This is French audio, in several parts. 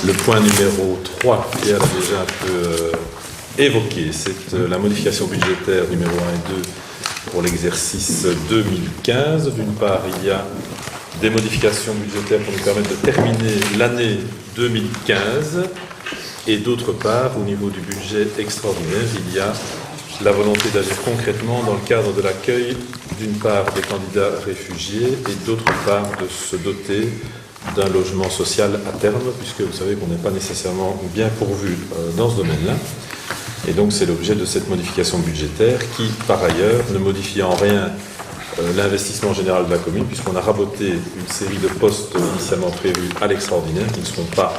Le point numéro 3, Pierre l'a déjà un peu évoqué, c'est la modification budgétaire numéro 1 et 2 pour l'exercice 2015. D'une part, il y a des modifications budgétaires pour nous permettre de terminer l'année 2015. Et d'autre part, au niveau du budget extraordinaire, il y a la volonté d'agir concrètement dans le cadre de l'accueil, d'une part, des candidats réfugiés et d'autre part, de se doter d'un logement social à terme, puisque vous savez qu'on n'est pas nécessairement bien pourvu dans ce domaine-là. Et donc c'est l'objet de cette modification budgétaire qui, par ailleurs, ne modifie en rien l'investissement général de la commune, puisqu'on a raboté une série de postes initialement prévus à l'extraordinaire qui ne seront pas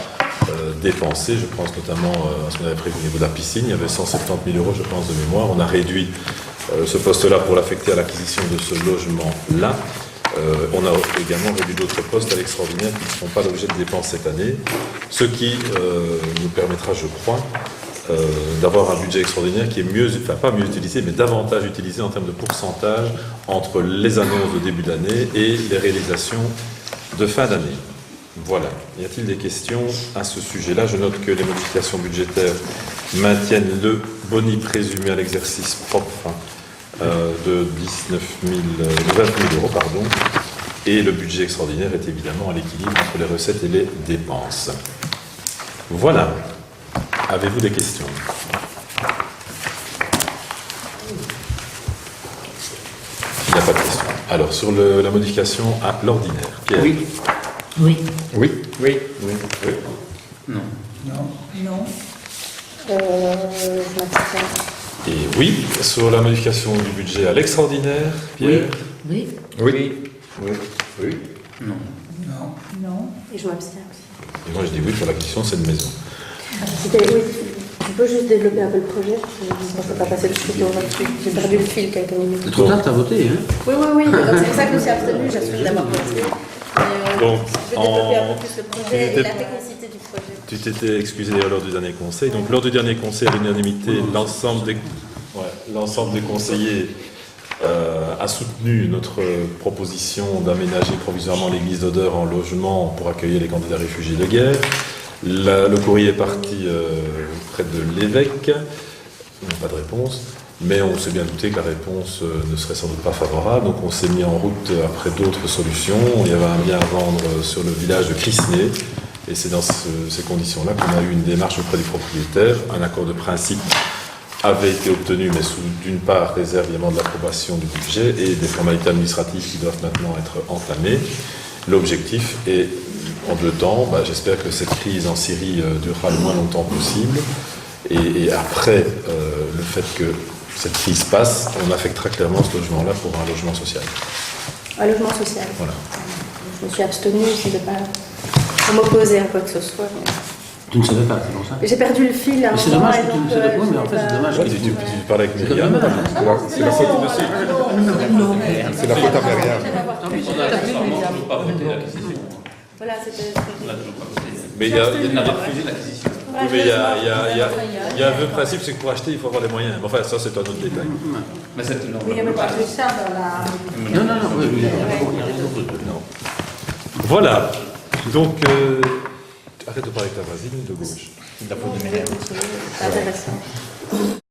dépensés. Je pense notamment à ce qu'on avait prévu au niveau de la piscine. Il y avait 170 000 €, je pense, de mémoire. On a réduit ce poste-là pour l'affecter à l'acquisition de ce logement-là. On a également réduit d'autres postes à l'extraordinaire qui ne seront pas l'objet de dépenses cette année, ce qui nous permettra, je crois, d'avoir un budget extraordinaire qui est mieux, enfin pas mieux utilisé, mais davantage utilisé en termes de pourcentage entre les annonces de début d'année et les réalisations de fin d'année. Voilà. Y a-t-il des questions à ce sujet-là? Je note que les modifications budgétaires maintiennent le boni présumé à l'exercice propre de 20 000 €, pardon, et le budget extraordinaire est évidemment à l'équilibre entre les recettes et les dépenses. Voilà. Avez-vous des questions? Il n'y a pas de questions. Alors, sur la modification à l'ordinaire, Pierre? Oui. Oui. Oui. Oui. Oui. Oui. Non. Non. Non. Je m'abstiens. Et oui. Sur la modification du budget à l'extraordinaire, Pierre? Oui. Oui. Oui. Oui. Non. Non. Non. Et je m'abstiens aussi. Et moi, je dis oui pour l'acquisition de cette maison. Oui, tu peux juste développer un peu le projet? Je ne pensais pas passer le scrutin là-dessus. J'ai perdu le fil quelques minutes. C'est trop tard, t'as voté, hein? Oui, donc c'est pour ça que je me suis abstenue, j'assume d'avoir voté. Donc, je vais développer un peu plus le projet et la technicité du projet. Tu t'étais excusé lors du dernier conseil. Donc, lors du dernier conseil, à l'unanimité, l'ensemble des conseillers a soutenu notre proposition d'aménager provisoirement l'église d'Odeur en logement pour accueillir les candidats réfugiés de guerre. Le courrier est parti près de l'évêque. Pas de réponse. Mais on s'est bien douté que la réponse ne serait sans doute pas favorable. Donc on s'est mis en route après d'autres solutions. Il y avait un bien à vendre sur le village de Crisnay. Et c'est dans ces conditions-là qu'on a eu une démarche auprès du propriétaire. Un accord de principe avait été obtenu, mais sous, d'une part, réserve évidemment de l'approbation du budget et des formalités administratives qui doivent maintenant être entamées. L'objectif est, en deux temps, j'espère que cette crise en Syrie durera le moins longtemps possible. Et après le fait que cette crise passe, on affectera clairement ce logement-là pour un logement social. Un logement social. Voilà. Je me suis abstenue, je ne vais pas m'opposer à quoi que ce soit. Mais... Tu ne savais pas, c'est pour ça. J'ai perdu le fil à un Mais c'est moment, dommage et que tu donc, ne savais pas, mais en fait, c'est dommage. Ouais, tu parlais avec Myriam. C'est C'est la faute de monsieur. C'est la faute à Myriam. Voilà, c'était... Mais il y a, refusé l'acquisition. oui, mais il y a un vrai principe, c'est que pour acheter, il faut avoir les moyens. Mais enfin, ça, c'est un autre détail. Mais c'est Mais il n'y avait pas que ça dans la... Non, oui, oui. Non. Voilà. Donc, arrête de parler avec ta voisine de gauche. C'est intéressant.